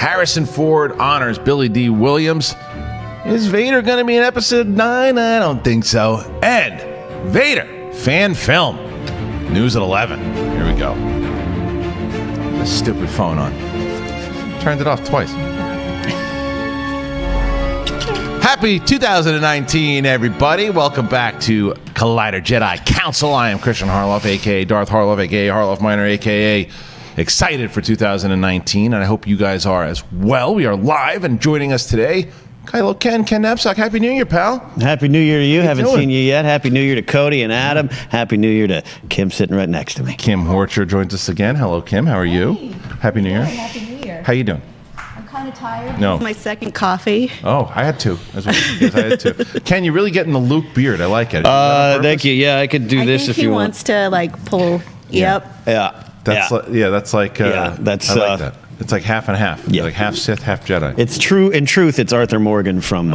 Harrison Ford honors Billy D. Williams. Is Vader going to be in episode 9? I don't think so. And Vader, fan film. News at 11. Here we go. This stupid phone on. Turned it off twice. Happy 2019, everybody. Welcome back to Collider Jedi Council. I am Kristian Harloff, a.k.a. Darth Harloff, a.k.a. Harloff Minor, a.k.a. excited for 2019, and I hope you guys are as well. We are live, and joining us today, Kylo Ken Napzok. Happy New Year, pal. Happy New Year to you. Haven't doing? seen you yet. Happy New Year to Cody and Adam. Happy New Year to Kim sitting right next to me. Kim Horcher joins us again. Hello, Kim. How are you? Hey. Happy New Year. Happy New Year. How you doing? I'm kind of tired. No. This is my second coffee. Oh, I had two. That's what I had two. Ken, you're really getting the Luke beard. I like it. Thank you. Yeah, I could do this if you want. He wants to pull. Yep. Yeah. That's like that's I like that. It's like half and half. Yeah. Like half Sith, half Jedi. It's true. In truth, it's Arthur Morgan from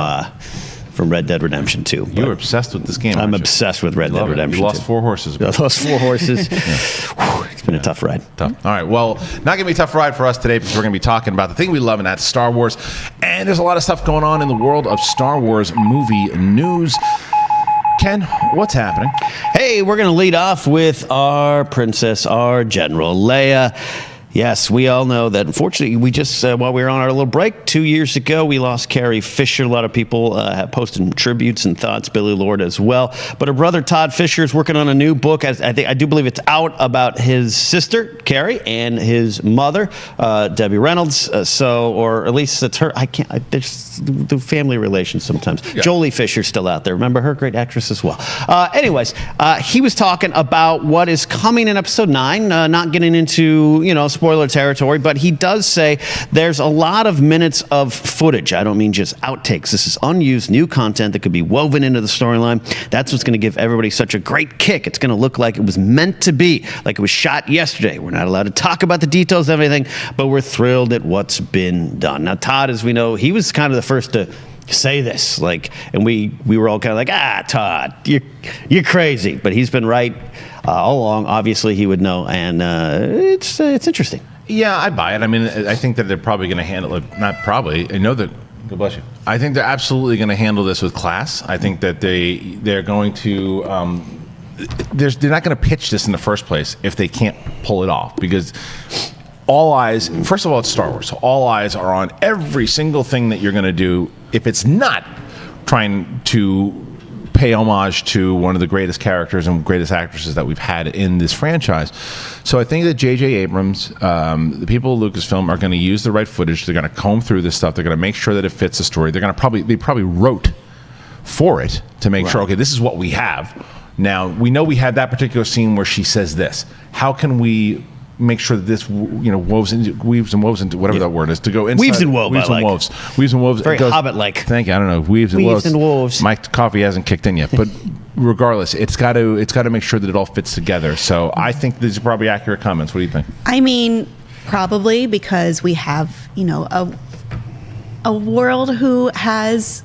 Red Dead Redemption 2. You were obsessed with this game. I'm aren't you? obsessed with Red Dead Redemption 2. You lost 4 horses. I lost 4 horses. Whew, it's been a tough ride. Tough. All right. Well, not going to be a tough ride for us today because we're going to be talking about the thing we love, and that's Star Wars. And there's a lot of stuff going on in the world of Star Wars movie news. Ken, what's happening? Hey, we're going to lead off with our princess, our General Leia. Yes, we all know that, unfortunately, we just, while we were on our little break 2 years ago, we lost Carrie Fisher. A lot of people have posted tributes and thoughts, Billy Lord as well. But her brother, Todd Fisher, is working on a new book. I do believe it's out about his sister, Carrie, and his mother, Debbie Reynolds. Or at least it's her. There's the family relations sometimes. Yeah. Jolie Fisher's still out there. Remember her? Great actress as well. Anyways, he was talking about what is coming in episode 9, not getting into, spoiler territory, but he does say there's a lot of minutes of footage. I don't mean just outtakes. This is unused new content that could be woven into the storyline. That's what's going to give everybody such a great kick. It's going to look like it was meant to be, like it was shot yesterday. We're not allowed to talk about the details of everything, but we're thrilled at what's been done. Now, Todd, as we know, he was kind of the first to say this, and we were all kind of like, Todd, you're crazy, but he's been right all along. Obviously, he would know, and it's interesting. Yeah, I buy it. I mean, I think that they're probably going to handle it. Not probably. I know that. God bless you. I think they're absolutely going to handle this with class. I think that they're going to. They're not going to pitch this in the first place if they can't pull it off, because all eyes. First of all, it's Star Wars, so all eyes are on every single thing that you're going to do. If it's not trying to pay homage to one of the greatest characters and greatest actresses that we've had in this franchise. So I think that J.J. Abrams, the people of Lucasfilm, are going to use the right footage. They're going to comb through this stuff. They're going to make sure that it fits the story. They probably wrote for it to make sure, okay, this is what we have. Now, we know we had that particular scene where she says this. How can we make sure that this, weaves and woves into whatever that word is to go inside. Weaves and woves. Weaves and woves. Very Hobbit-like. Thank you. I don't know. Weaves and woves. My coffee hasn't kicked in yet, but regardless, it's got to make sure that it all fits together. So I think these are probably accurate comments. What do you think? I mean, probably, because we have, a world who has,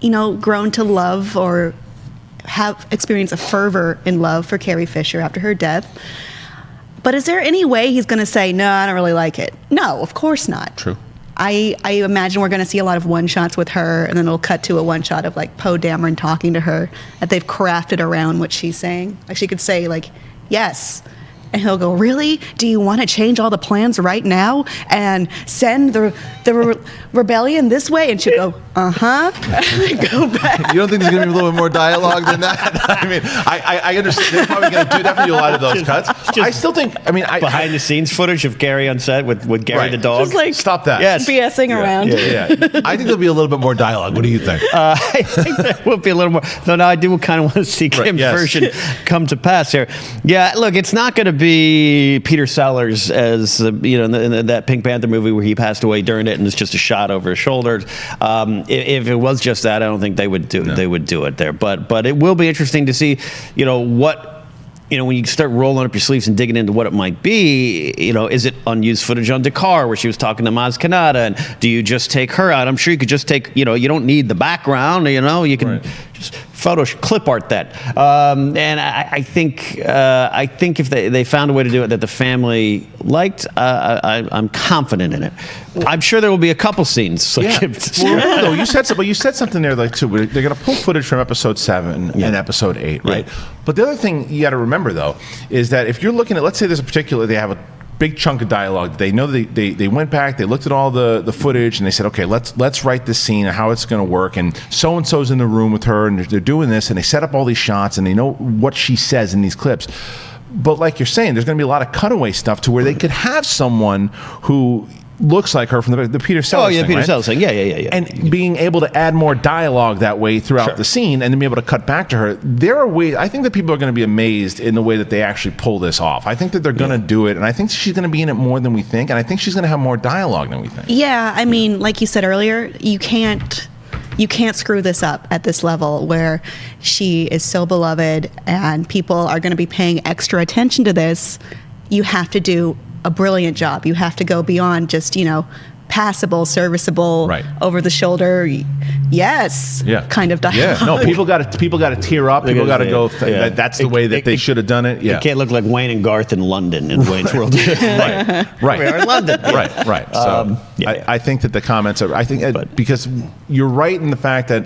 grown to love or have experienced a fervor in love for Carrie Fisher after her death. But is there any way he's going to say, no, I don't really like it? No, of course not. True. I imagine we're going to see a lot of one-shots with her, and then it'll cut to a one-shot of, Poe Dameron talking to her, that they've crafted around what she's saying. Like, she could say, yes. And he'll go, really? Do you want to change all the plans right now and send the rebellion this way? And she'll go, uh-huh. Go back. You don't think there's going to be a little bit more dialogue than that? I mean, I understand. They're probably going to definitely do a lot of those cuts. I still think, behind-the-scenes footage of Carrie on set with Gary the dog. Just stop that. Yes. BSing around. Yeah. I think there'll be a little bit more dialogue. What do you think? I think there will be a little more. Though now I do kind of want to see Kim's version come to pass here. Yeah, look, it's not going to be Peter Sellers as in that Pink Panther movie where he passed away during it and it's just a shot over his shoulders. If it was just that, I don't think they would do it there. But it will be interesting to see, what. When you start rolling up your sleeves and digging into what it might be, is it unused footage on Dakar where she was talking to Maz Kanata, and do you just take her out? I'm sure you could just take, you don't need the background, you can just clip art that. And I think if they found a way to do it that the family liked, I'm confident in it. I'm sure there will be a couple scenes. Yeah. Well, you said something there like too. They're going to pull footage from episode 7 and episode 8, right? Yeah. But the other thing you got to remember though is that if you're looking at, let's say there's a particular, they have a big chunk of dialogue. They know they went back, they looked at all the footage, and they said, okay, let's write this scene and how it's going to work. And so-and-so's in the room with her, and they're doing this, and they set up all these shots, and they know what she says in these clips. But like you're saying, there's going to be a lot of cutaway stuff to where they could have someone who looks like her from the Peter Sellers thing, Peter right? Sellers thing. Yeah. And being able to add more dialogue that way throughout the scene and then be able to cut back to her. There are ways, I think that people are going to be amazed in the way that they actually pull this off. I think that they're going to do it, and I think she's going to be in it more than we think, and I think she's going to have more dialogue than we think. Yeah, I mean, like you said earlier, you can't screw this up at this level where she is so beloved and people are going to be paying extra attention to this. You have to do a brilliant job. You have to go beyond just, passable, serviceable, over the shoulder, kind of dialogue. Yeah, no, people got to tear up. People got to go. That's the way that they should have done it. Yeah, it can't look like Wayne and Garth in London in Wayne's World. right. We are in London. Right. So I think that the comments are. I think because you're right in the fact that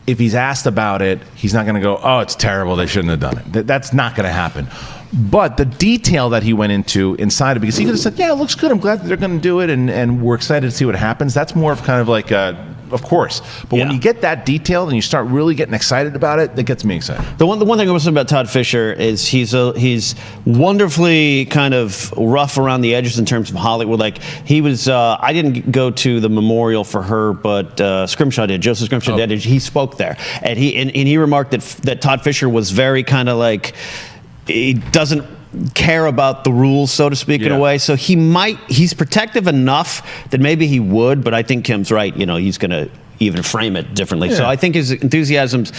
if he's asked about it, he's not going to go, "Oh, it's terrible. They shouldn't have done it." That's not going to happen. But the detail that he went into inside of it, because he could have said, yeah, it looks good. I'm glad that they're going to do it, and we're excited to see what happens. That's more of kind of like, of course. But when you get that detailed and you start really getting excited about it, that gets me excited. The one thing I was saying about Todd Fisher is he's wonderfully kind of rough around the edges in terms of Hollywood. Like he was, I didn't go to the memorial for her, but Scrimshaw did. Joseph Scrimshaw did. He spoke there, and he remarked that Todd Fisher was very kind of like, he doesn't care about the rules, so to speak, in a way. So he's protective enough that maybe he would, but I think Kim's right. He's going to even frame it differently. Yeah. So I think his enthusiasm's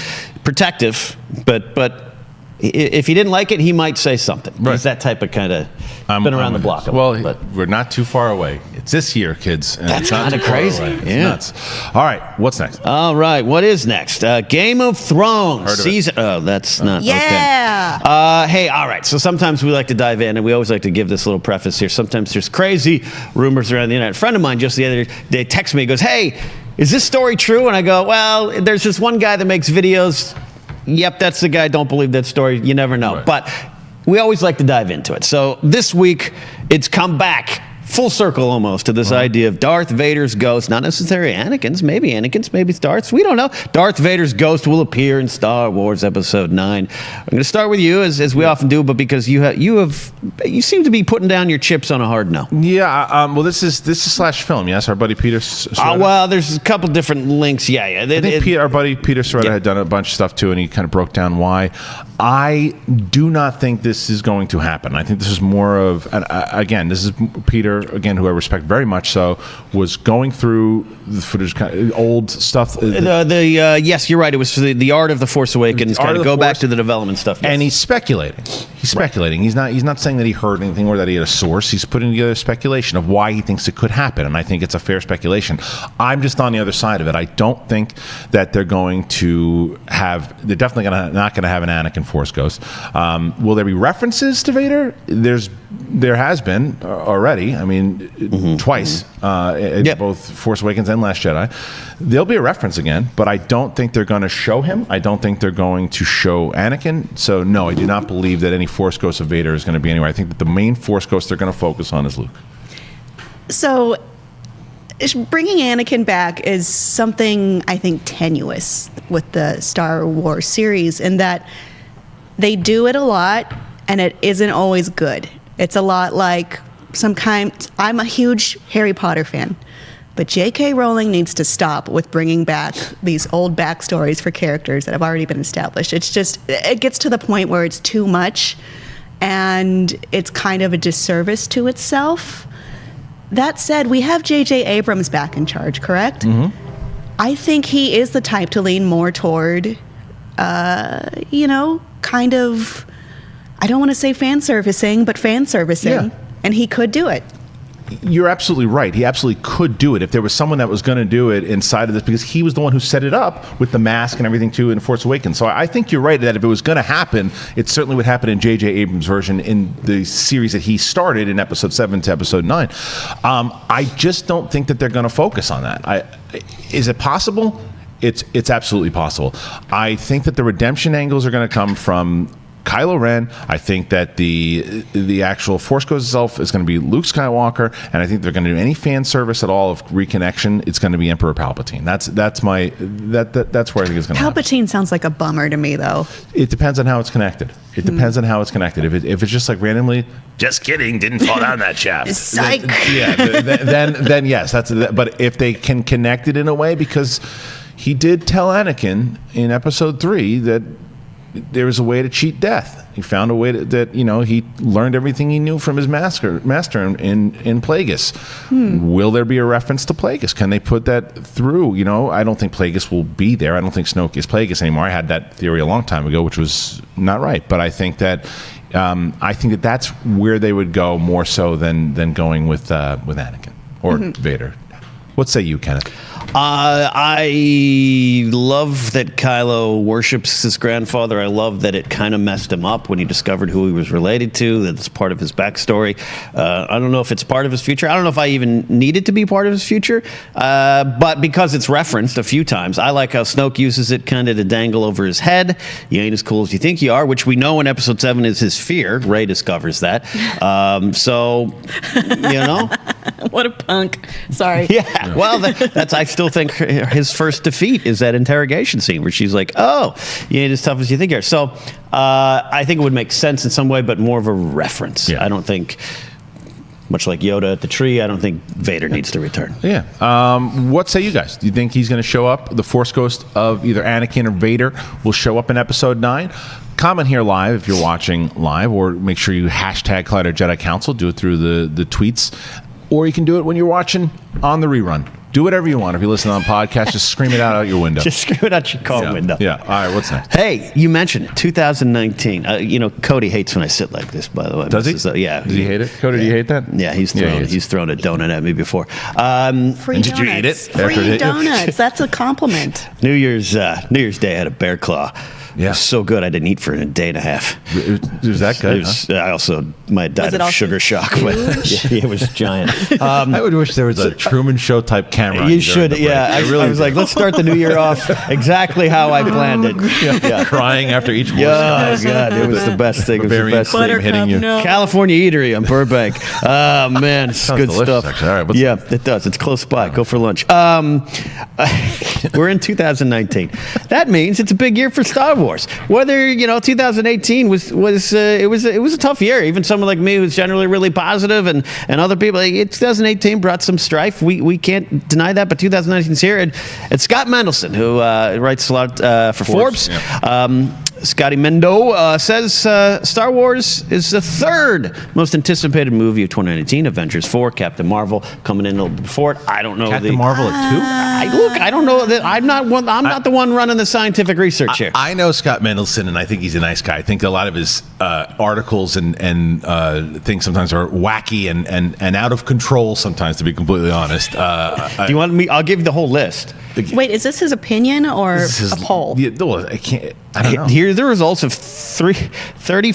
protective, but if he didn't like it, he might say something. Right. He's that type of kind of been around the block. Well, we're not too far away. It's this year, kids. And that's kind of crazy. It's nuts. All right, what's next? All right, what is next? Game of Thrones season. Oh, that's not okay. Hey, all right. So sometimes we like to dive in, and we always like to give this little preface here. Sometimes there's crazy rumors around the internet. A friend of mine just the other day texted me. He goes, "Hey, is this story true?" And I go, "Well, there's this one guy that makes videos. Yep, that's the guy. Don't believe that story. You never know." Right. But we always like to dive into it. So this week, it's come back full circle almost to this idea of Darth Vader's ghost, not necessarily Anakin's, maybe it's Darth's, we don't know. Darth Vader's ghost will appear in Star Wars Episode 9. I'm going to start with you, as we often do, but because you seem to be putting down your chips on a hard no. Yeah, well, this is Slash Film, yes? Our buddy Peter Soretta? Well, there's a couple different links, yeah. I think our buddy Peter Soretta had done a bunch of stuff too, and he kind of broke down why. I do not think this is going to happen. I think this is more of, again, this is Peter, again, who I respect very much so, was going through the footage, kind of old stuff. Yes, you're right. It was the Art of the Force Awakens, kind of go back to the development stuff. Yes. And he's speculating. He's not saying that he heard anything or that he had a source. He's putting together a speculation of why he thinks it could happen, and I think it's a fair speculation. I'm just on the other side of it. I don't think that they're definitely not going to have an Anakin Force ghost. Will there be references to Vader? There has been already. I mean, twice, both Force Awakens and Last Jedi. There'll be a reference again, but I don't think they're going to show him. I don't think they're going to show Anakin. So no, I do not believe that any Force ghost of Vader is going to be anywhere. I think that the main Force ghost they're going to focus on is Luke. So bringing Anakin back is something I think tenuous with the Star Wars series, in that they do it a lot and it isn't always good. It's a lot like I'm a huge Harry Potter fan, but J.K. Rowling needs to stop with bringing back these old backstories for characters that have already been established. It gets to the point where it's too much and it's kind of a disservice to itself. That said, we have J.J. Abrams back in charge, correct? Mm-hmm. I think he is the type to lean more toward, kind of, I don't want to say fan servicing, but fan servicing, and he could do it. you're absolutely right. He absolutely could do it if there was someone that was going to do it inside of this, because he was the one who set it up with the mask and everything too in Force Awakens. So I think you're right that if it was going to happen, it certainly would happen in J.J. Abrams' version in the series that he started in Episode 7 to Episode 9. I just don't think that they're going to focus on that. Is it possible? It's absolutely possible. I think that the redemption angles are going to come from Kylo Ren. I think that the actual Force Ghost itself is going to be Luke Skywalker, and I think they're going to do any fan service at all of reconnection. It's going to be Emperor Palpatine. That's where I think it's going to happen. Palpatine sounds like a bummer to me, though. It depends on how it's connected. It depends on how it's connected. If it's just like randomly, just kidding, didn't fall down that shaft. Psych. Then yes, but if they can connect it in a way, because he did tell Anakin in Episode 3 that there was a way to cheat death. He found a way he learned everything he knew from his master in Plagueis. Will there be a reference to Plagueis? Can they put that through? I don't think Plagueis will be there. I don't think Snoke is Plagueis anymore. I had that theory a long time ago, which was not right. But I think that that's where they would go more so than going with Anakin or Vader. What say you, Kenneth? I love that Kylo worships his grandfather. I love that it kind of messed him up when he discovered who he was related to. That's part of his backstory. I don't know if it's part of his future. I don't know if I even need it to be part of his future. But because it's referenced a few times, I like how Snoke uses it kind of to dangle over his head. You ain't as cool as you think you are, which we know in Episode 7 is his fear. Rey discovers that. What a punk. Sorry. Yeah. Well, that's I still think his first defeat is that interrogation scene where she's like, "Oh, you ain't as tough as you think you are." So I think it would make sense in some way, but more of a reference. Yeah. I don't think, much like Yoda at the tree, I don't think Vader needs to return. Yeah. What say you guys? Do you think he's going to show up? The Force Ghost of either Anakin or Vader will show up in Episode 9? Comment here live if you're watching live, or make sure you hashtag Collider Jedi Council. Do it through the tweets, or you can do it when you're watching on the rerun. Do whatever you want. If you listen on podcast, just scream it out your window. Just scream it out your car window. Yeah. All right. What's next? Hey, you mentioned it. 2019. Cody hates when I sit like this, by the way. Does he? Yeah. Does he hate it? Cody, do you hate that? Yeah, he's thrown a donut at me before. Free did donuts. you eat it? Free donuts. That's a compliment. New Year's Day I had a bear claw. Yeah. It was so good I didn't eat for a day and a half. It was that good? I also might have died of sugar shock. But it was giant. I would wish there was a Truman Show type camera. You should, yeah. I was like, let's start the new year off exactly how I planned it. Yeah. Crying after each one. Oh, God. It was the best thing. It was the best thing. Hitting you. No. California Eatery on Burbank. Oh, man. It's good delicious, stuff. actually. All right, yeah, it does. It's close by. Go for lunch. We're in 2019. That means it's a big year for Star Wars. Whether 2018 was a tough year. Even someone like me who's generally really positive, and other people. 2018 brought some strife. We can't deny that. But 2019's here, and Scott Mendelson, who writes a lot for Forbes. Yeah. Scotty Mendo says Star Wars is the third most anticipated movie of 2019. Avengers 4, Captain Marvel coming in a little before it. I don't know. Captain Marvel at 2? I don't know that. I'm not the one running the scientific research here. I know Scott Mendelson, and I think he's a nice guy. I think a lot of his articles and things sometimes are wacky and out of control sometimes, to be completely honest. Do you want me? I'll give you the whole list. Wait, is this his opinion or a poll? Yeah, well, I don't know. Here's the results of 30.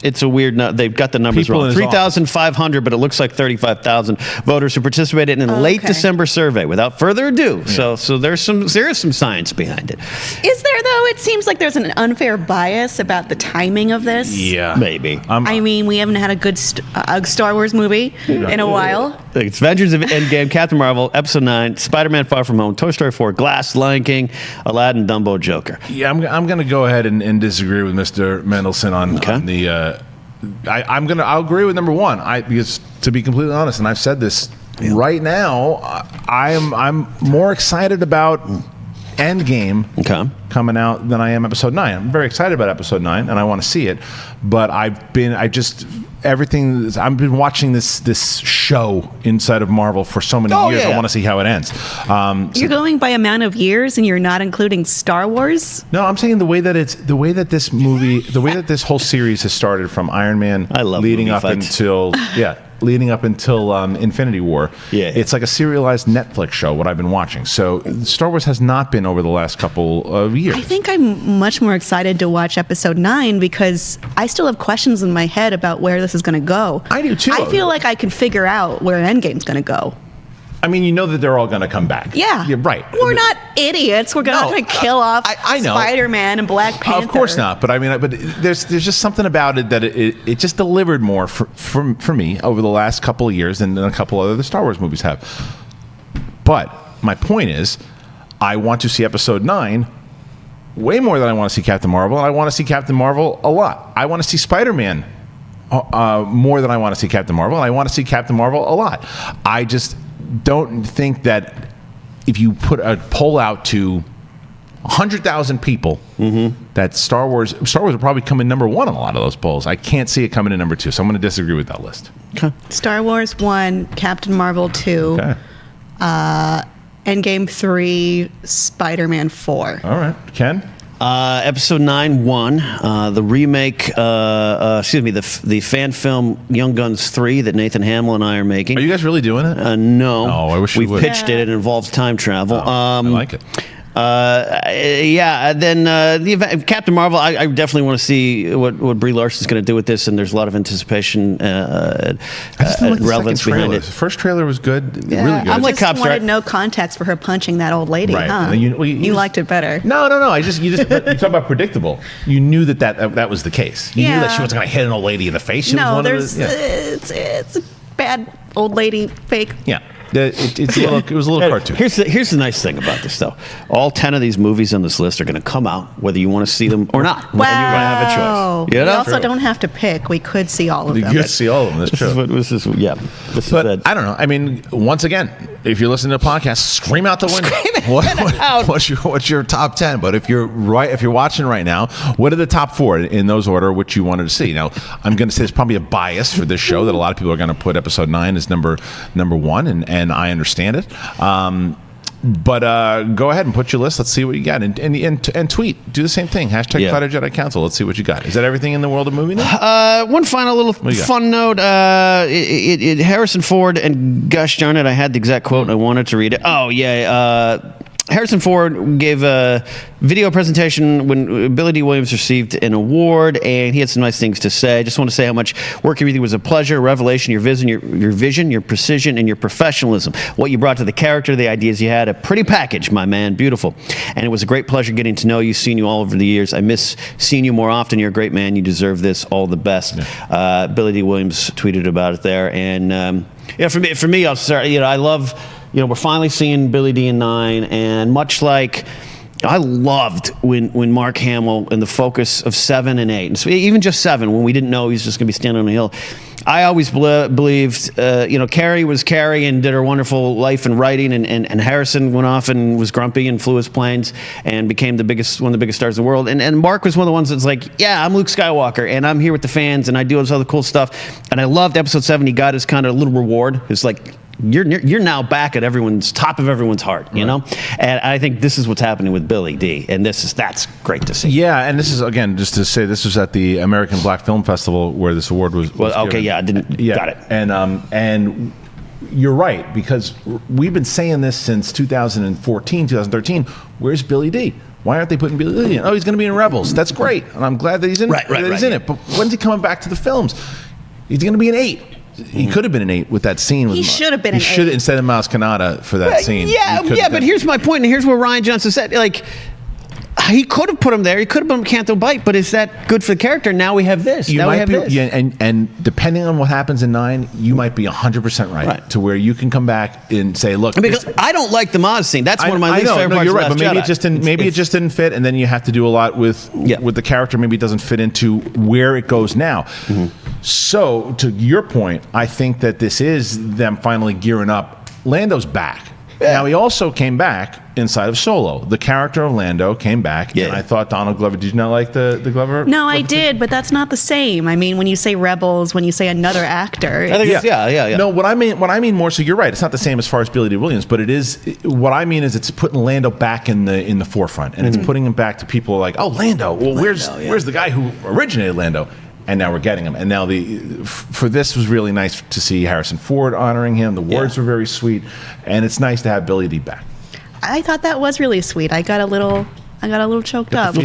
It's a weird. They've got the numbers People wrong. 3,500, but it looks like 35,000 voters who participated in a late December survey. Without further ado, so there is some science behind it. Is there though? It seems like there's an unfair bias about the timing of this. Yeah, maybe. I mean, we haven't had a good Star Wars movie in a while. It's Avengers Endgame, Captain Marvel, Episode 9, Spider-Man: Far From Home, Toy Story 4, Glass, Lion King, Aladdin, Dumbo, Joker. Yeah, I'm going to go ahead and disagree with Mr. Mendelson on the. I'll agree with number one. Because to be completely honest, and I've said this right now, I'm more excited about Endgame coming out than I am Episode 9. I'm very excited about Episode 9, and I want to see it. But I've been watching this show inside of Marvel for so many years. I want to see how it ends. You're going by amount of years, and you're not including Star Wars. No, I'm saying the way that this whole series has started from Iron Man leading up until leading up until Infinity War. Yeah. It's like a serialized Netflix show, what I've been watching. So Star Wars has not been over the last couple of years. I think I'm much more excited to watch episode 9 because I still have questions in my head about where this is going to go. I do too. I feel like I can figure out where Endgame's going to go. I mean, you know that they're all going to come back. Yeah. Right. We're not idiots. We're not going to kill off I know. Spider-Man and Black Panther. Of course not. But I mean, there's just something about it that it just delivered more for me over the last couple of years than a couple other Star Wars movies have. But my point is, I want to see episode 9 way more than I want to see Captain Marvel, and I want to see Captain Marvel a lot. I want to see Spider-Man more than I want to see Captain Marvel, and I want to see Captain Marvel a lot. I just don't think that if you put a poll out to 100,000 people, that Star Wars will probably come in number 1 on a lot of those polls. I can't see it coming in number 2, so I'm going to disagree with that list. Okay. Star Wars 1, Captain Marvel 2, Okay. Endgame 3, Spider-Man 4. All right. Ken? Episode 9 won. The remake, the fan film Young Guns 3 that Nathan Hamill and I are making. Are you guys really doing it? No. Oh, I wish you We've would. pitched it. It involves time travel. I like it. Then the event, Captain Marvel, I definitely want to see what Brie Larson's going to do with this, and there's a lot of anticipation I just don't like the relevance second behind trailer. it. The first trailer was good, really good. I'm like Just Cop wanted Star. no context for her punching that old lady, Right. huh? And you just- liked it better. No. You talk about predictable. You knew that was the case. You knew that she wasn't going to hit an old lady in the face. She was No, one there's of the, it's a bad old lady fake. yeah. It was a little cartoon. Here's the nice thing about this, though. All 10 of these movies on this list are going to come out, whether you want to see them or not. Wow. And you're going to have a choice. You We know? also don't have to pick. We could see all of You them. could see all of them. That's This is true. what this is. Yeah. This But is I don't know. I mean, once again, if you're listening to a podcast, scream out the window. out. What's your top 10? But if you're watching right now, what are the top 4 in those order which you wanted to see? Now, I'm going to say there's probably a bias for this show that a lot of people are going to put episode 9 as number 1, and I understand it. But go ahead and put your list. Let's see what you got, and tweet. Do the same thing. Hashtag Yeah. Fighter Jedi Council. Let's see what you got. Is that everything in the world of movie news? One final little you got? fun note. Harrison Ford, and gosh darn it, I had the exact quote and I wanted to read it. Oh, yeah. Harrison Ford gave a video presentation when Billy D. Williams received an award, and he had some nice things to say. I just want to say how much working with you was a pleasure, a revelation, your vision, your precision, and your professionalism. What you brought to the character, the ideas you had, a pretty package, my man, beautiful. And it was a great pleasure getting to know you, seeing you all over the years. I miss seeing you more often. You're a great man. You deserve this. All the best. Yeah. Billy D. Williams tweeted about it there, and for me, I'll start. I love. We're finally seeing Billy D in 9, and much like I loved when Mark Hamill and the focus of 7 and 8, and so even just 7, when we didn't know he was just going to be standing on a hill. I always believed, Carrie was Carrie and did her wonderful life and writing, and Harrison went off and was grumpy and flew his planes and became one of the biggest stars in the world. And Mark was one of the ones that's like, yeah, I'm Luke Skywalker, and I'm here with the fans, and I do all this other cool stuff. And I loved episode 7. He got his kind of little reward. It's like, you're now back at top of everyone's heart, you know? And I think this is what's happening with Billy D, and that's great to see. Yeah, and this is, again, just to say, this was at the American Black Film Festival where this award was Well, okay, given. yeah, I didn't, got it. And you're right, because we've been saying this since 2014, 2013. Where's Billy D? Why aren't they putting Billy D in? Oh, he's going to be in Rebels. That's great, and I'm glad that he's in it. But when's he coming back to the films? He's going to be an 8. He could have been an 8 with that scene. He should have been an 8. Instead of Maz Kanata for that scene. But here's my point, and here's where Ryan Johnson said, like, he could have put him there. He could have put him Canto Bite, but is that good for the character? Now we have this. And depending on what happens in 9, you might be 100% right to where you can come back and say, look, because I don't like the Maz scene. That's one of my least favorite parts. You're of right, but maybe it just didn't fit, and then you have to do a lot with the character. Maybe it doesn't fit into where it goes now. Mm-hmm. So, to your point, I think that this is them finally gearing up. Lando's back. Yeah. Now, he also came back inside of Solo. The character of Lando came back, and I thought Donald Glover, did you not like the Glover? No, I did, but that's not the same. I mean, when you say Rebels, when you say another actor. I think yeah. No, what I mean more, so you're right, it's not the same as far as Billy D. Williams, but it is, what I mean is it's putting Lando back in the forefront, and it's putting him back to people like, oh, Lando, well, where's the guy who originated Lando? and now we're getting him. And now for this was really nice to see Harrison Ford honoring him. The words were very sweet, and it's nice to have Billy D back. I thought that was really sweet. I got a little choked up.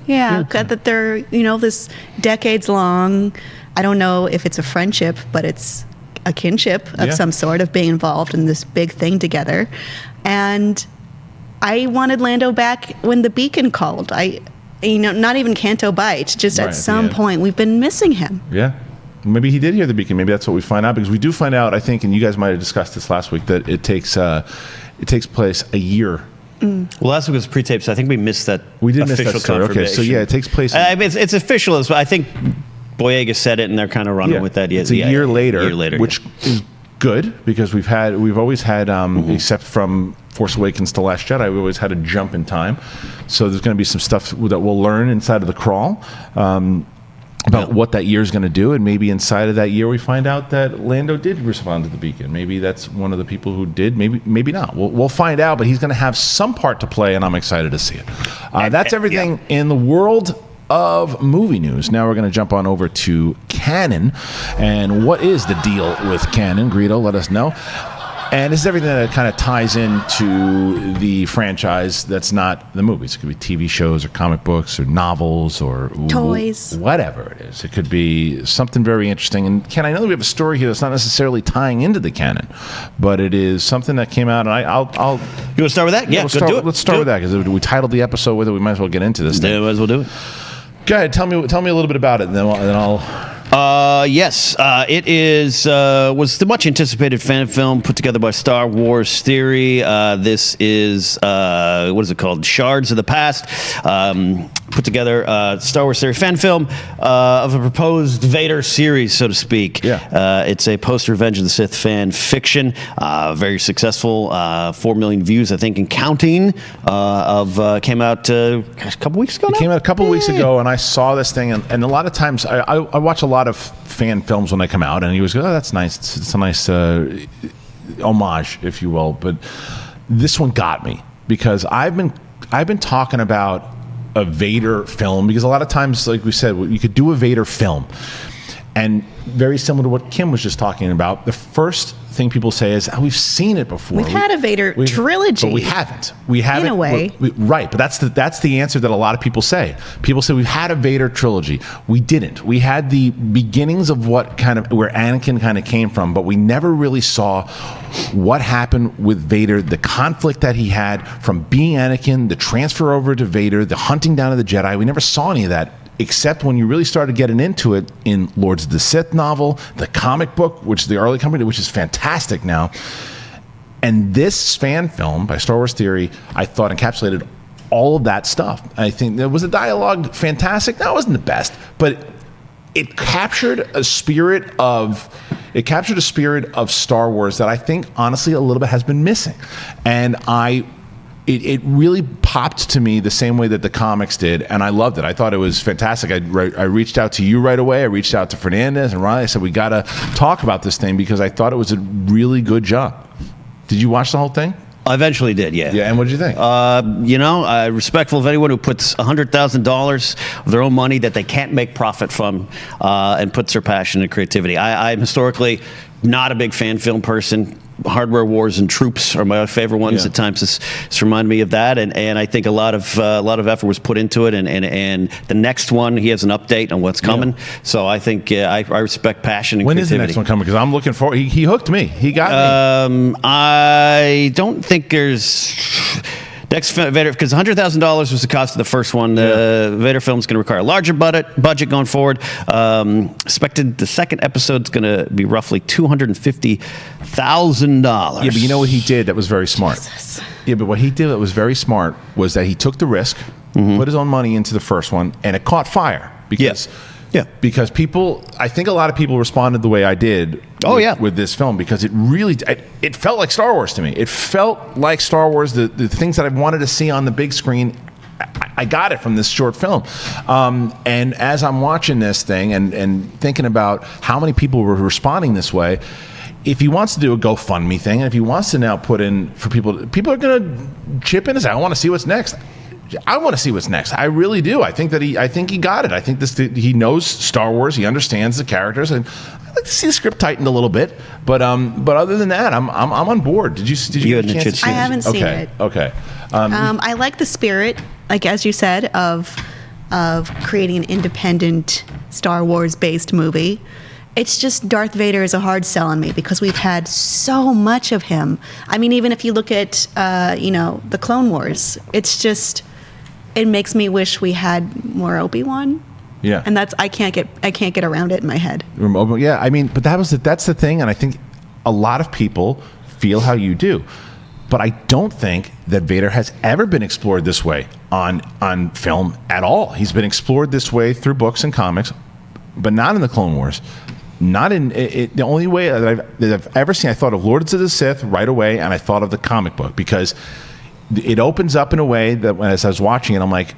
Yeah, got that they're this decades long. I don't know if it's a friendship, but it's a kinship of some sort, of being involved in this big thing together. And I wanted Lando back when the beacon called. Not even Canto Bight, just at some point we've been missing him. Yeah. Maybe he did hear the beacon. Maybe that's what we find out, because we do find out, I think, and you guys might have discussed this last week, that it takes place a year. Well, last week was pre-tape, so I think we missed that. We did miss official that story. Okay, so yeah, it takes place. It's official. I think Boyega said it, and they're kind of running with that. It's a year later, which is good, because we've always had, except from Force Awakens to Last Jedi, we always had a jump in time. So there's going to be some stuff that we'll learn inside of the crawl. About what that year is going to do, and maybe inside of that year we find out that Lando did respond to the beacon. Maybe that's one of the people who did. Maybe not. We'll find out. But he's going to have some part to play, and I'm excited to see it. That's everything in the world of movie news. Now we're going to jump on over to canon, and what is the deal with canon? Greedo, let us know. And this is everything that kind of ties into the franchise that's not the movies. It could be TV shows or comic books or novels or toys, whatever it is. It could be something very interesting. And Ken, I know that we have a story here that's not necessarily tying into the canon, but it is something that came out. And I'll. You want to start with that? Yeah, let's start with that, because we titled the episode with it. We might as well get into this thing. Yeah, might as well do it. Go ahead. Tell me a little bit about it, and then I'll. Yes, it was the much anticipated fan film put together by Star Wars Theory. This is what is it called? Shards of the Past. Put together Star Wars Theory fan film of a proposed Vader series, so to speak. Yeah. It's a post-Revenge of the Sith fan fiction. Very successful. 4 million views, I think, and counting. Came out a couple weeks ago now? It came out a couple weeks ago, and I saw this thing, and a lot of times I watch a lot of fan films when they come out, and you always go, oh, that's nice. It's a nice homage, if you will. But this one got me, because I've been talking about a Vader film, because a lot of times, like we said, you could do a Vader film, and very similar to what Kim was just talking about, the first thing people say is, oh, we've seen it before. We've had a Vader trilogy. But we haven't. In a way. Right, but that's the answer that a lot of people say. People say we've had a Vader trilogy. We didn't. We had the beginnings of where Anakin kind of came from, but we never really saw what happened with Vader, the conflict that he had from being Anakin, the transfer over to Vader, the hunting down of the Jedi. We never saw any of that, except when you really started getting into it in Lords of the Sith novel, the comic book, which is the early company, which is fantastic now. And this fan film by Star Wars Theory, I thought encapsulated all of that stuff. I think there was a dialogue fantastic. That wasn't the best, but it captured a spirit of Star Wars that I think honestly a little bit has been missing. And it really popped to me the same way that the comics did, and I loved it. I thought it was fantastic. I reached out to you right away. I reached out to Fernandez and Riley. I said, we got to talk about this thing, because I thought it was a really good job. Did you watch the whole thing? I eventually did, yeah. Yeah, and what did you think? Respectful of anyone who puts $100,000 of their own money that they can't make profit from and puts their passion and creativity. I'm historically not a big fan film person. Hardware Wars and Troops are my favorite ones. At times, it's reminded me of that, and I think a lot of effort was put into it. And the next one, he has an update on what's coming. So I think I respect passion and when creativity. When is the next one coming? Because I'm looking forward. He hooked me. He got me. I don't think there's. Next Vader, because $100,000 was the cost of the first one. The Vader film is going to require a larger budget going forward. Expected the second episode's going to be roughly $250,000. Yeah, but you know what he did that was very smart? Jesus. Yeah, but what he did that was very smart was that he took the risk, put his own money into the first one, and it caught fire. Because people, I think a lot of people responded the way I did with this film, because it felt like Star Wars to me. It felt like Star Wars, the things that I wanted to see on the big screen, I got it from this short film. And as I'm watching this thing and thinking about how many people were responding this way, if he wants to do a GoFundMe thing, and if he wants to now put in for people are going to chip in and say, I want to see what's next. I want to see what's next. I really do. I think he got it. I think he knows Star Wars. He understands the characters, and I'd like to see the script tightened a little bit. But other than that, I'm on board. Did you get a chance to see it? I haven't seen it. Okay. I like the spirit, like as you said, of creating an independent Star Wars based movie. It's just Darth Vader is a hard sell on me because we've had so much of him. I mean, even if you look at the Clone Wars, it makes me wish we had more Obi-Wan. Yeah. And I can't get around it in my head. Yeah, I mean, but that's the thing, and I think a lot of people feel how you do. But I don't think that Vader has ever been explored this way on film at all. He's been explored this way through books and comics, but not in the Clone Wars. Not in the only way that I've ever seen. I thought of Lords of the Sith right away, and I thought of the comic book because it opens up in a way that as I was watching it, I'm like,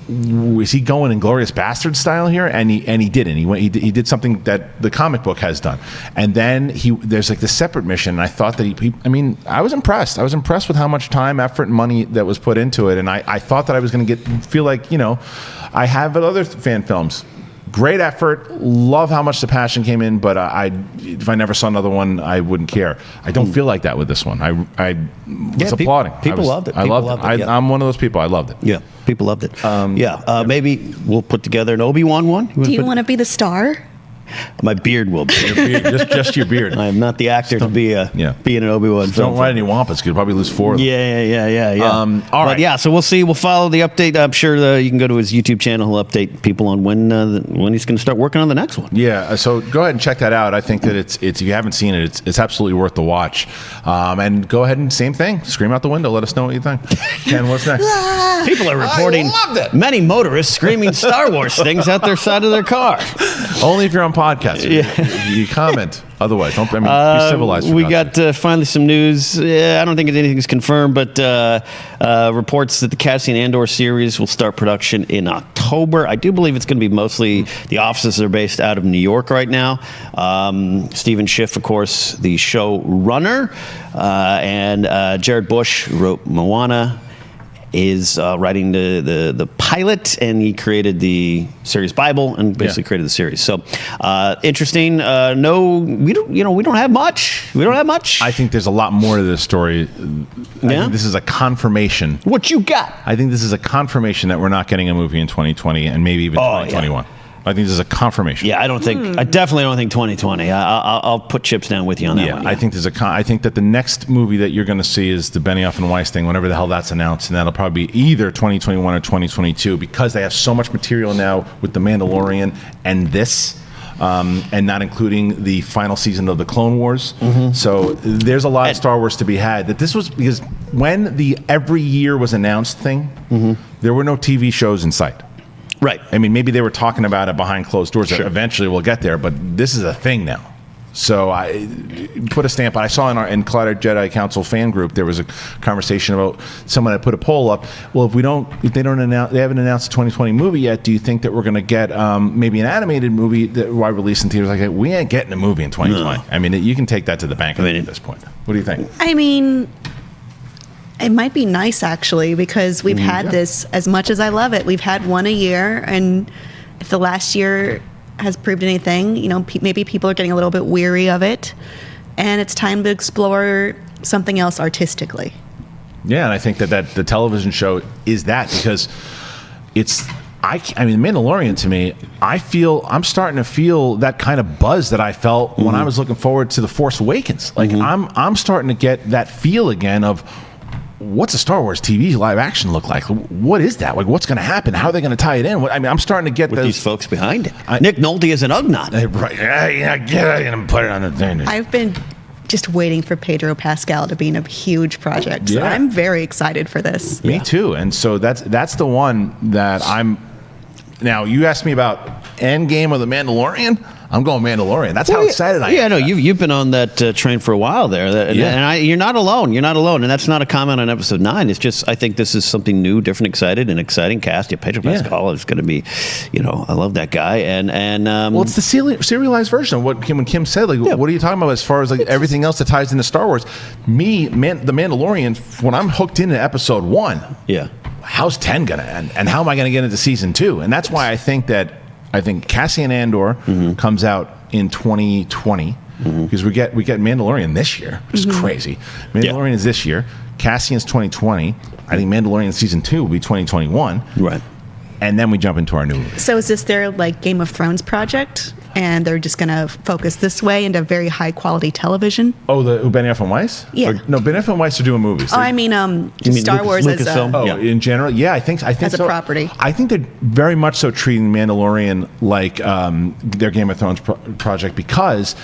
is he going Inglourious Bastard style here? And he didn't. He did something that the comic book has done. And then there's like this separate mission. And I thought that I was impressed. I was impressed with how much time, effort, and money that was put into it. And I thought that I was going to feel like, I have at other fan films. Great effort. Love how much the passion came in, but if I never saw another one, I wouldn't care. I don't feel like that with this one. I was applauding. People loved it. I loved it. I'm one of those people. I loved it. Yeah, people loved it. Maybe we'll put together an Obi-Wan one. Do you want to be the star? My beard will be. just your beard. I am not the actor to be in an Obi-Wan film. Don't write any wampus. You'll probably lose 4 of them. Yeah. All right. But yeah, so we'll see. We'll follow the update. I'm sure you can go to his YouTube channel. He'll update people on when he's going to start working on the next one. Yeah. So go ahead and check that out. I think that it's if you haven't seen it, it's absolutely worth the watch. And go ahead and same thing. Scream out the window. Let us know what you think. Ken, what's next? People are reporting many motorists screaming Star Wars things out their side of their car. Only if you're on podcast. Yeah. You comment. Otherwise, be civilized. We got finally some news. I don't think anything's confirmed, but reports that the Cassian Andor series will start production in October. I do believe it's going to be mostly the offices are based out of New York right now. Stephen Schiff, of course, the showrunner, and Jared Bush, who wrote Moana, is writing the pilot, and he created the series Bible and basically created the series. So interesting. No, we don't have much. We don't have much. I think there's a lot more to this story. I think this is a confirmation. What you got? I think this is a confirmation that we're not getting a movie in 2020 and maybe even 2021. Yeah. I think this is a confirmation. Yeah, I definitely don't think 2020. I'll put chips down with you on that one. Yeah, I think I think that the next movie that you're going to see is the Benioff and Weiss thing, whenever the hell that's announced, and that'll probably be either 2021 or 2022 because they have so much material now with The Mandalorian and this. And not including the final season of the Clone Wars. Mm-hmm. So there's a lot of Star Wars to be had. That this was because when the every year was announced thing, there were no TV shows in sight. Right. I mean, maybe they were talking about it behind closed doors. Sure. Eventually we'll get there, but this is a thing now. So I put a stamp. I saw in Collider Jedi Council fan group there was a conversation about someone had put a poll up. Well, if they haven't announced a 2020 movie yet, do you think that we're going to get maybe an animated movie that wide release in theaters? Like we ain't getting a movie in 2020. No. I mean, you can take that to the bank at this point. What do you think? I mean, it might be nice actually because we've had this. As much as I love it, we've had one a year, and if the last year has proved anything, maybe people are getting a little bit weary of it, and it's time to explore something else artistically. Yeah, and I think that the television show is that because I mean, The Mandalorian to me, I'm starting to feel that kind of buzz that I felt when I was looking forward to The Force Awakens. Like I'm starting to get that feel again of what's a Star Wars TV live action look like? What is that? Like, what's going to happen? How are they going to tie it in? I'm starting to get with these folks behind it. Nick Nolte is an Ugnaught. Right? Yeah, get it and put it on the thing. I've been just waiting for Pedro Pascal to be in a huge project. So I'm very excited for this. Me too. And so that's the one that I'm. Now you asked me about Endgame of The Mandalorian, I'm going Mandalorian. That's how excited I am. Yeah, no, you've been on that train for a while there, and you're not alone. You're not alone, and that's not a comment on episode 9. It's just I think this is something new, different, excited, and exciting cast. Yeah, Pedro Pascal is going to be, I love that guy, and well, it's the serialized version of what when Kim said. Like, what are you talking about as far as like everything else that ties into Star Wars? The Mandalorian. When I'm hooked into episode 1, how's 10 gonna end, and how am I gonna get into season 2? And that's why I think Cassian Andor comes out in 2020 because we get Mandalorian this year, which is crazy. Mandalorian is this year. Cassian's 2020. I think Mandalorian season 2 will be 2021. Right. And then we jump into our new movie. So is this their like Game of Thrones project, and they're just going to focus this way into very high quality television? Oh, the Benioff and Weiss? Yeah. No, Benioff and Weiss are doing movies. Oh, I mean, Star Wars as a in general, I think as so. a property. I think they're very much so treating Mandalorian like their Game of Thrones project, because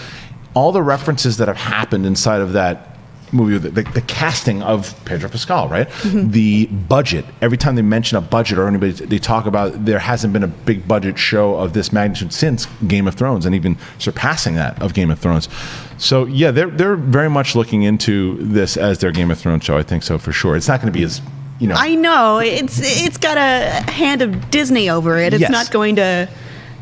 all the references that have happened inside of that movie, the casting of Pedro Pascal, right? The budget. Every time they mention a budget or anybody, they talk about there hasn't been a big budget show of this magnitude since Game of Thrones, and even surpassing that of Game of Thrones. So yeah, they're very much looking into this as their Game of Thrones show. I think so for sure. It's not going to be as I know it's got a hand of Disney over it. It's not going to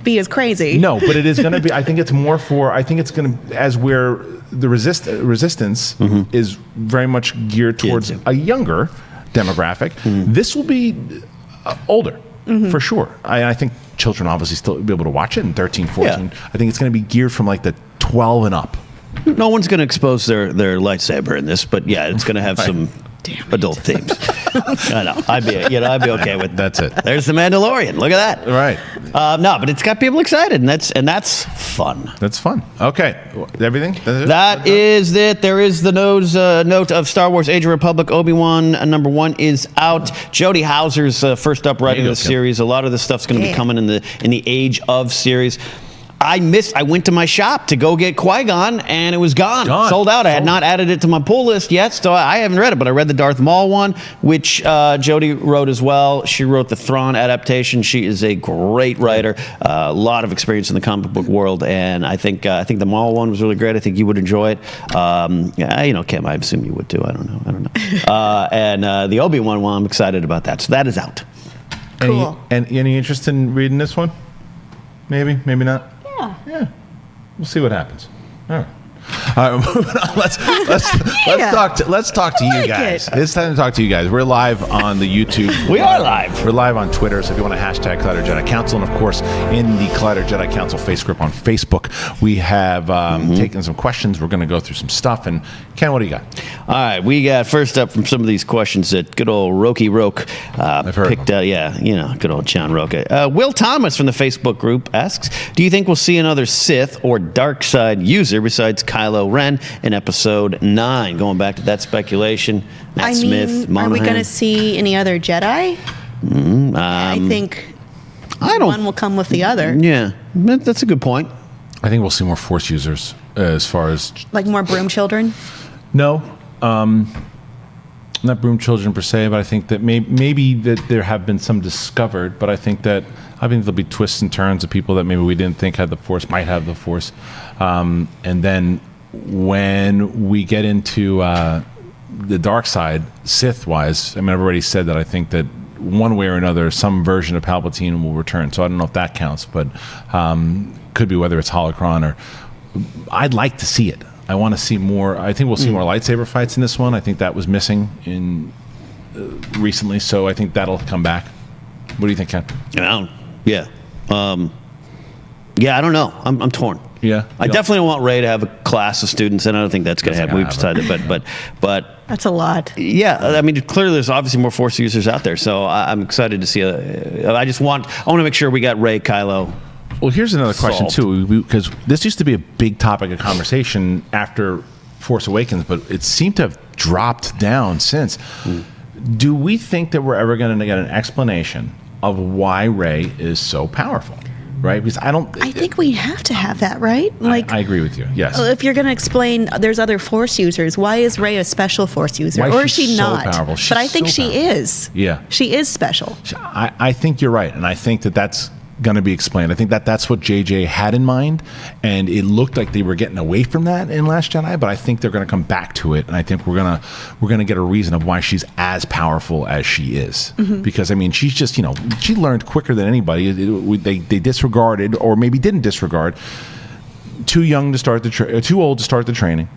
be as crazy. No, but it is going to be. I think it's more for. I think it's going to as where the resistance is very much geared towards a younger demographic. This will be older for sure. I think children obviously still be able to watch it in 13, 14. I think it's going to be geared from like the 12 and up. No one's going to expose their lightsaber in this, but it's going to have some adult themes. I know. I'd be okay with that's it. There's the Mandalorian. Look at that. Right. No, but it's got people excited, and that's fun. That's fun. Okay. Everything? That is it. There is the note of Star Wars Age of Republic. Obi-Wan #1 is out. Jodie Hauser's first up writing the series. A lot of this stuff's going to be coming in the Age of series. I went to my shop to go get Qui-Gon, and it was gone. Sold out. I had not added it to my pull list yet, so I haven't read it, but I read the Darth Maul one, which Jodie wrote as well. She wrote the Thrawn adaptation. She is a great writer, a lot of experience in the comic book world, and I think the Maul one was really great. I think you would enjoy it. Kim, I assume you would too. I don't know. And the Obi-Wan one, I'm excited about that. So that is out. Cool. Any interest in reading this one? Maybe not. Yeah, we'll see what happens. All right. All right, moving on. Let's talk to you guys. It's time to talk to you guys. We're live on the YouTube. We are live. We're live on Twitter. So if you want to hashtag Collider Jedi Council, and of course in the Collider Jedi Council face group on Facebook, we have taken some questions. We're going to go through some stuff. And Ken, what do you got? All right, we got first up from some of these questions that good old Roki Roke picked out. Good old John Roke. Will Thomas from the Facebook group asks, "Do you think we'll see another Sith or dark side user besides Kylo Ren in Episode 9?" Going back to that speculation, Matt Smith, Monahan. Are we going to see any other Jedi? I think one will come with the other. Yeah, that's a good point. I think we'll see more Force users as far as like more broom children. No, not broom children per se, but I think that maybe that there have been some discovered. But I think there'll be twists and turns of people that maybe we didn't think had the Force might have the Force, and then when we get into the dark side, Sith-wise, I've already said that I think that one way or another, some version of Palpatine will return. So I don't know if that counts, but could be whether it's holocron or. I'd like to see it. I want to see more. I think we'll see more lightsaber fights in this one. I think that was missing in recently, so I think that'll come back. What do you think, Ken? Yeah. I don't know. I'm torn. Yeah. I definitely don't want Rey to have a class of students, and I don't think that's going to happen. We've decided, but that's a lot. Yeah, clearly there's obviously more Force users out there, so I'm excited to see. I want to make sure we got Rey, Kylo. Well, here's another question too, because this used to be a big topic of conversation after Force Awakens, but it seemed to have dropped down since. Do we think that we're ever going to get an explanation of why Rey is so powerful? Right? Because I think we have to have that, right? I agree with you. Yes. If you're going to explain, there's other Force users. Why is Rey a special Force user, or is she not? Powerful? But I think she is. Yeah. She is special. I think you're right, and I think that's going to be explained. I think that's what JJ had in mind, and it looked like they were getting away from that in Last Jedi, but I think they're going to come back to it, and I think we're going to get a reason of why she's as powerful as she is. Because I mean, she's just, she learned quicker than anybody. They disregarded, or maybe didn't disregard, too old to start the training.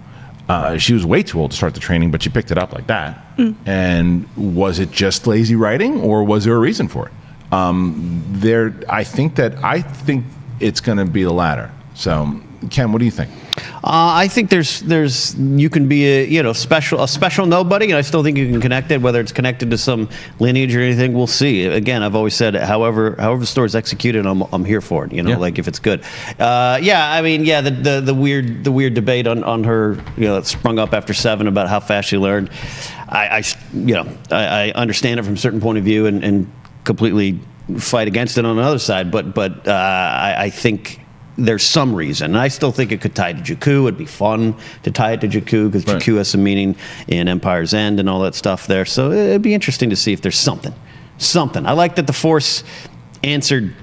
She was way too old to start the training, but she picked it up like that. And was it just lazy writing, or was there a reason for it? I think it's going to be the latter. So, Ken, what do you think? I think you can be a special nobody, and I still think you can connect it, whether it's connected to some lineage or anything. We'll see. Again, I've always said, however the story's executed, I'm here for it. Like if it's good. The weird debate on her, that sprung up after 7 about how fast she learned. I understand it from a certain point of view and completely fight against it on the other side, but I think there's some reason. And I still think it could tie to Jakku. It'd be fun to tie it to Jakku because Jakku has some meaning in Empire's End and all that stuff there. So it'd be interesting to see if there's something. I like that the Force answered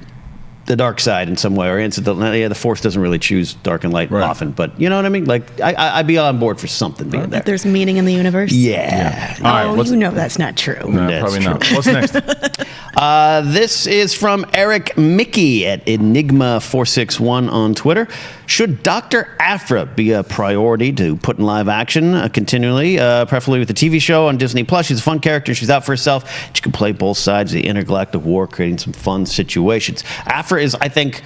the dark side in some way, or answered the Force doesn't really choose dark and light often, but you know what I mean? Like I'd be on board for something being there. That there's meaning in the universe? Yeah. All right, that's not true. No, probably true. Not. What's next? This is from Eric Mickey at Enigma461 on Twitter. Should Dr. Aphra be a priority to put in live action continually, preferably with the TV show on Disney Plus? She's a fun character. She's out for herself. She can play both sides of the intergalactic war, creating some fun situations. Aphra is, I think,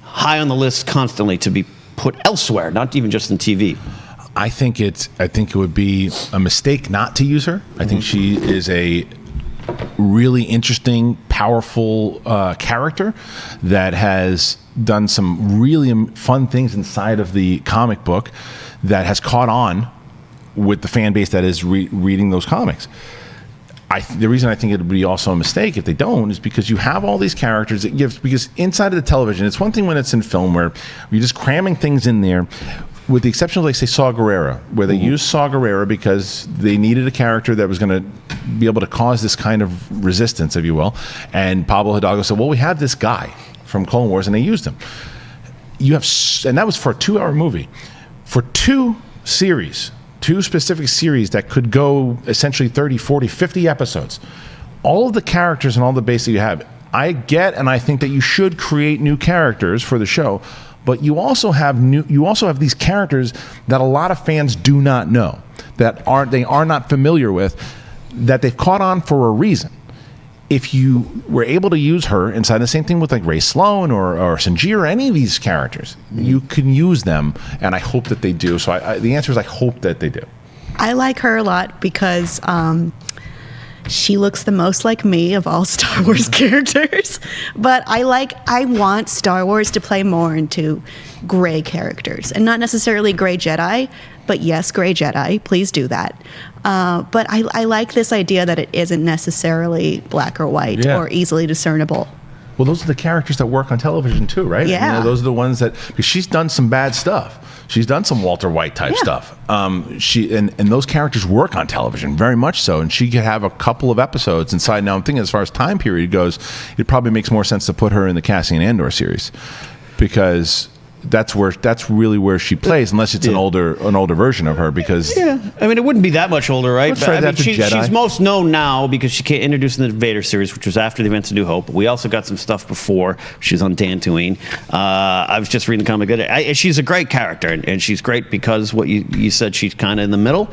high on the list constantly to be put elsewhere, not even just in TV. I think it would be a mistake not to use her. I think she is a really interesting, powerful character that has done some really fun things inside of the comic book that has caught on with the fan base that is reading those comics. The reason I think it would be also a mistake if they don't is because you have all these characters because inside of the television, it's one thing when it's in film where you're just cramming things in there, with the exception of, like, say, Saw Gerrera, where they used Saw Gerrera because they needed a character that was going to be able to cause this kind of resistance, if you will. And Pablo Hidalgo said, well, we have this guy from Clone Wars, and they used him. And that was for a 2-hour movie. For two specific series that could go essentially 30, 40, 50 episodes. All of the characters and all the base that you have, I get, and I think that you should create new characters for the show, but you also have these characters that a lot of fans do not know, they are not familiar with, that they've caught on for a reason. If you were able to use her inside, the same thing with like Ray Sloan or Sanjir or any of these characters, you can use them, and I hope that they do. So the answer is I hope that they do. I like her a lot because she looks the most like me of all Star Wars characters. But I want Star Wars to play more into gray characters, and not necessarily gray Jedi, but yes, gray Jedi. Please do that. But I like this idea that it isn't necessarily black or white or easily discernible. Well, those are the characters that work on television too, right? Yeah. Those are the ones because she's done some bad stuff. She's done some Walter White type stuff. She and those characters work on television very much so, and she could have a couple of episodes inside. Now I'm thinking, as far as time period goes, it probably makes more sense to put her in the Cassian Andor series, because that's really where she plays, unless it's an older version of her. Because I mean, it wouldn't be that much older, right? She's most known now because she came introduced in the Vader series, which was after the events of New Hope. We also got some stuff before. She's on Dantooine. I was just reading the comic the other day. She's a great character, and she's great because what you said, she's kind of in the middle,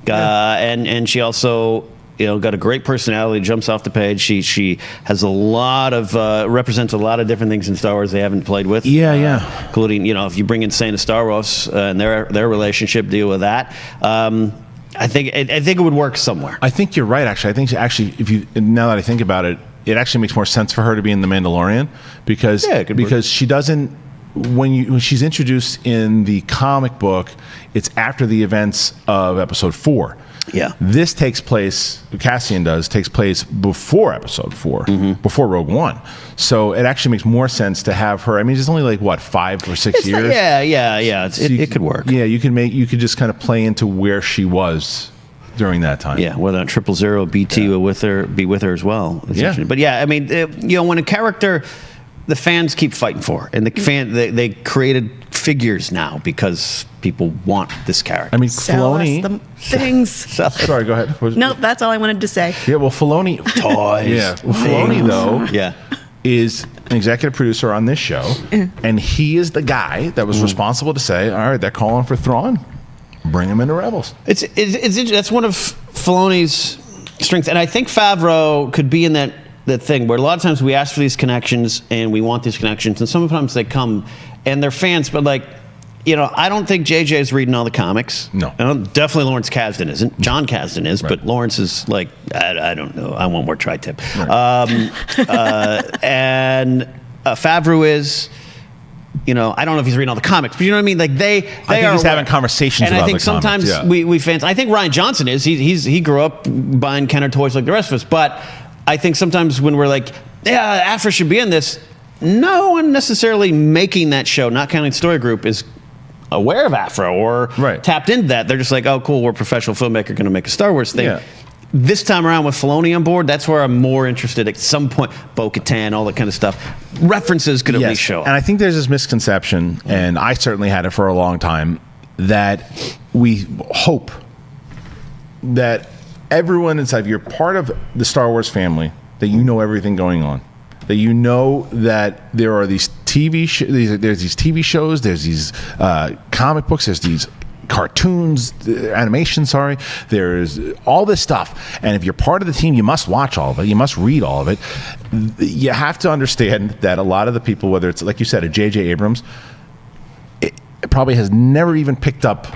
and she also got a great personality, jumps off the page. She has a lot of represents a lot of different things in Star Wars they haven't played with. Including if you bring in Saint Starros and their relationship, deal with that. I think it would work somewhere. I think you're right. Actually, I think now that I think about it, it actually makes more sense for her to be in The Mandalorian because she doesn't. When she's introduced in the comic book, it's after the events of Episode 4. Yeah. This takes place before Episode 4, before Rogue One. So it actually makes more sense to have her. I mean, it's only like, what, 5 or 6 years? It could work. Yeah, you could just kind of play into where she was during that time. Yeah, whether on 000 BT will be with her as well. Yeah. But yeah, I mean, when a character the fans keep fighting for, and they created figures now because people want this character. I mean, Sell us Filoni. the things. Sorry, go ahead. Nope, that's all I wanted to say. Yeah, well, Filoni. Toys. Yeah, well, Filoni though. Yeah. Is an executive producer on this show, and he is the guy that was responsible to say, all right, they're calling for Thrawn, bring him into Rebels. It's that's one of Filoni's strengths, and I think Favreau could be in that thing where a lot of times we ask for these connections and we want these connections, and sometimes they come and they're fans, but like, you know, I don't think JJ is reading all the comics. No. Definitely Lawrence Kasdan isn't. John Kasdan is, Right. but Lawrence is like, I don't know. I want more tri-tip. Right. And Favreau is, you know, I don't know if he's reading all the comics, but you know what I mean? Like they think are he's having conversations and about I think the comics, sometimes yeah. we fans, I think Ryan Johnson is, he grew up buying Kenner toys like the rest of us, but I think sometimes when we're like, yeah, Afra should be in this, no one necessarily making that show, not counting Story Group, is aware of Afra or Right. tapped into that. They're just like, oh, cool, we're a professional filmmaker going to make a Star Wars thing. Yeah. This time around with Filoni on board, that's where I'm more interested at some point. Bo-Katan, all that kind of stuff. References could at least show up. And I think there's this misconception, and I certainly had it for a long time, that we hope that everyone inside, if you're part of the Star Wars family, that you know everything going on. That you know that there are these there's these TV shows, there's these comic books, there's these cartoons, animation, there's all this stuff. And if you're part of the team, you must watch all of it. You must read all of it. You have to understand that a lot of the people, whether it's, like you said, a J.J. Abrams, it probably has never even picked up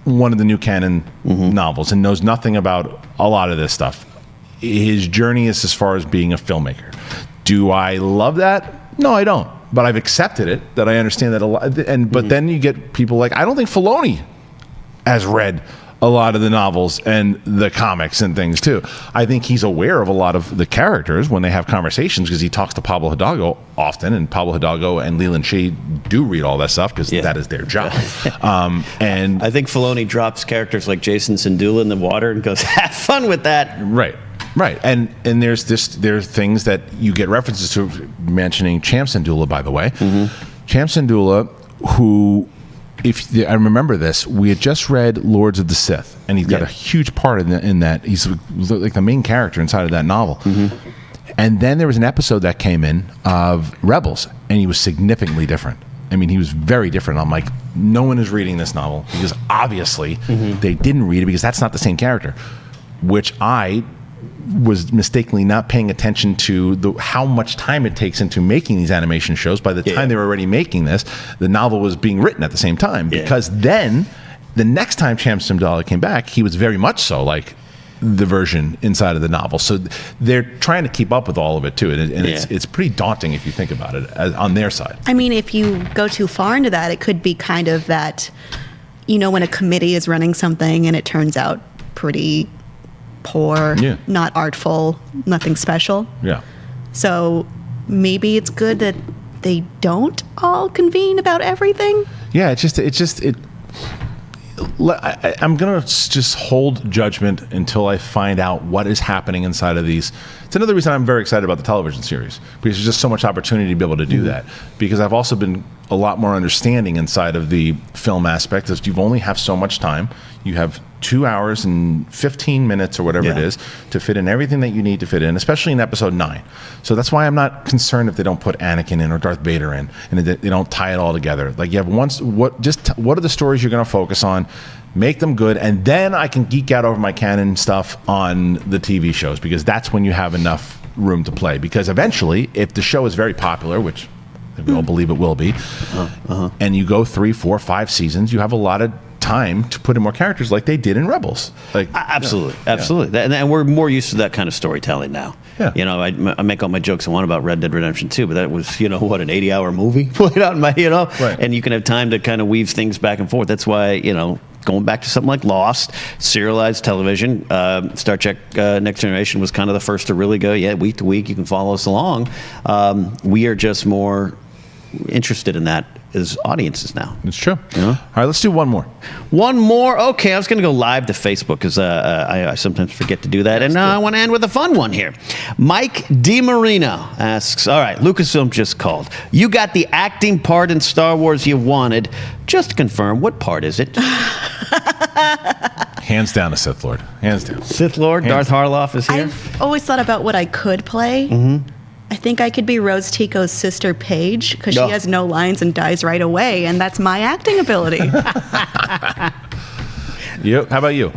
one of the new canon novels and knows nothing about a lot of this stuff. His journey is as far as being a filmmaker. Do I love that? No, I don't. But I've accepted it, that I understand that a lot. But then you get people like, I don't think Filoni has read a lot of the novels and the comics and things too. I think he's aware of a lot of the characters when they have conversations, because he talks to Pablo Hidalgo often, and Pablo Hidalgo and Leland Shea do read all that stuff because that is their job. And I think Filoni drops characters like Jason Syndulla in the water and goes, have fun with that. Right, and there's things that you get references to, mentioning Champ Syndulla, by the way. Champ Syndulla, who, if I remember this, we had just read Lords of the Sith, and he's got a huge part in that. He's like the main character inside of that novel. And then there was an episode that came in of Rebels, and he was significantly different. I mean, he was very different. I'm like, no one is reading this novel, because obviously they didn't read it, because that's not the same character, which I was mistakenly not paying attention to how much time it takes into making these animation shows. By the time they were already making this, the novel was being written at the same time, because then the next time Champ Syndulla came back, he was very much so like the version inside of the novel. So they're trying to keep up with all of it too, and it's pretty daunting if you think about it on their side. I mean, if you go too far into that, it could be kind of that, you know, when a committee is running something and it turns out pretty poor, not artful, nothing special. Yeah. So maybe it's good that they don't all convene about everything. Yeah, I'm going to just hold judgment until I find out what is happening inside of these. It's another reason I'm very excited about the television series, because there's just so much opportunity to be able to do that. Because I've also been a lot more understanding inside of the film aspect, as you only have so much time. You have 2 hours and 15 minutes or whatever it is to fit in everything that you need to fit in, especially in episode 9. So that's why I'm not concerned if they don't put Anakin in or Darth Vader in, and they don't tie it all together. Like, you have what are the stories you're going to focus on, make them good, and then I can geek out over my canon stuff on the TV shows, because that's when you have enough room to play. Because eventually, if the show is very popular, which we all believe it will be, and you go 3, 4, 5 seasons, you have a lot of time to put in more characters like they did in Rebels. Like, absolutely. And we're more used to that kind of storytelling now. You know, I make all my jokes I want about Red Dead Redemption 2, but that was, you know, what, an 80-hour movie played out in my, you know, and you can have time to kind of weave things back and forth. That's why, you know, going back to something like Lost, serialized television, Star Trek Next Generation was kind of the first to really go, week to week, you can follow us along. We are just more interested in that as audiences now. It's true. Yeah. All right, let's do one more. One more. Okay, I was going to go live to Facebook because I sometimes forget to do that. And I want to end with a fun one here. Mike DiMarino asks, all right, Lucasfilm just called. You got the acting part in Star Wars you wanted. Just to confirm, what part is it? Hands down a Sith Lord. Hands down. Sith Lord, Darth Harloff is here. I've always thought about what I could play. Mm-hmm. I think I could be Rose Tico's sister Paige because she has no lines and dies right away, and that's my acting ability. You? How about you?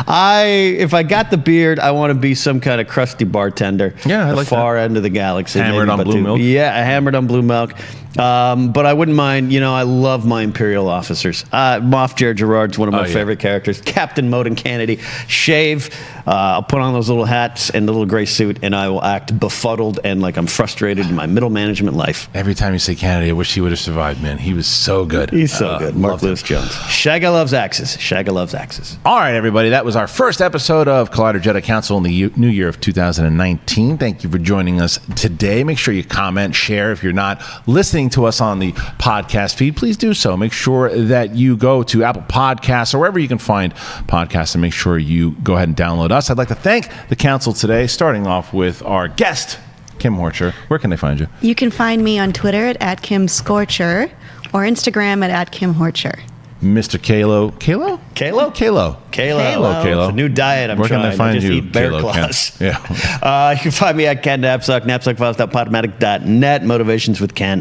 If I got the beard, I want to be some kind of crusty bartender. Yeah, I the like far end of the galaxy. Hammered on blue milk? Yeah, hammered on blue milk. But I wouldn't mind, I love my Imperial officers. Moff Jar Gerard's one of my favorite characters. Captain Moden Kennedy. Shave. I'll put on those little hats and the little gray suit, and I will act befuddled and like I'm frustrated in my middle management life. Every time you say Kennedy, I wish he would have survived, man. He was so good. He's so good. Mark Lewis Jones. Shagga loves axes. Shagga loves axes. All right, everybody. That was our first episode of Collider Jedi Council in the new year of 2019. Thank you for joining us today. Make sure you comment, share. If you're not listening to us on the podcast feed, please do so. Make sure that you go to Apple Podcasts or wherever you can find podcasts and make sure you go ahead and download us. I'd like to thank the council today, starting off with our guest, Kim Horcher. Where can they find you? You can find me on Twitter at @KimScorcher or Instagram at @KimHorcher. Mr. Kalo. Kalo? Kalo? Kalo. It's a new diet I'm Where trying. Can they find I just you, eat bear Kalo, claws. Ken? Yeah. You can find me at Ken Napzok, napzokfiles.podomatic.net, motivations with Ken.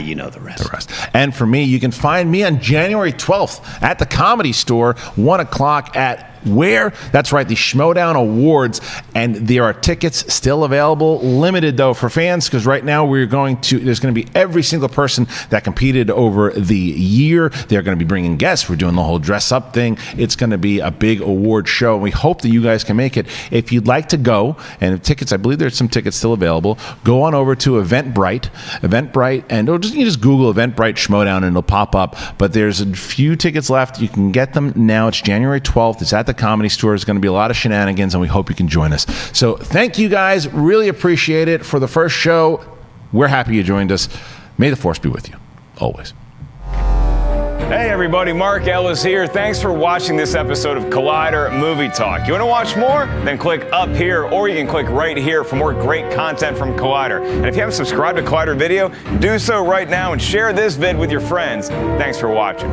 You know the rest. And for me, you can find me on January 12th at the Comedy Store, 1 o'clock at where? That's right, the Schmodown Awards, and there are tickets still available, limited though for fans, because right now there's going to be every single person that competed over the year. They're going to be bringing guests. We're doing the whole dress up thing. It's going to be a big award show. We hope that you guys can make it. If you'd like to go, and if tickets, I believe there's some tickets still available, go on over to Eventbrite, and you just Google Eventbrite Schmodown and it'll pop up. But there's a few tickets left. You can get them now. It's January 12th. It's at the Comedy Store. There's going to be a lot of shenanigans, and we hope you can join us. So thank you guys. Really appreciate it. For the first show, we're happy you joined us. May the Force be with you, always. Hey everybody, Mark Ellis here. Thanks for watching this episode of Collider Movie Talk. You want to watch more? Then click up here, or you can click right here for more great content from Collider. And if you haven't subscribed to Collider Video, do so right now and share this vid with your friends. Thanks for watching.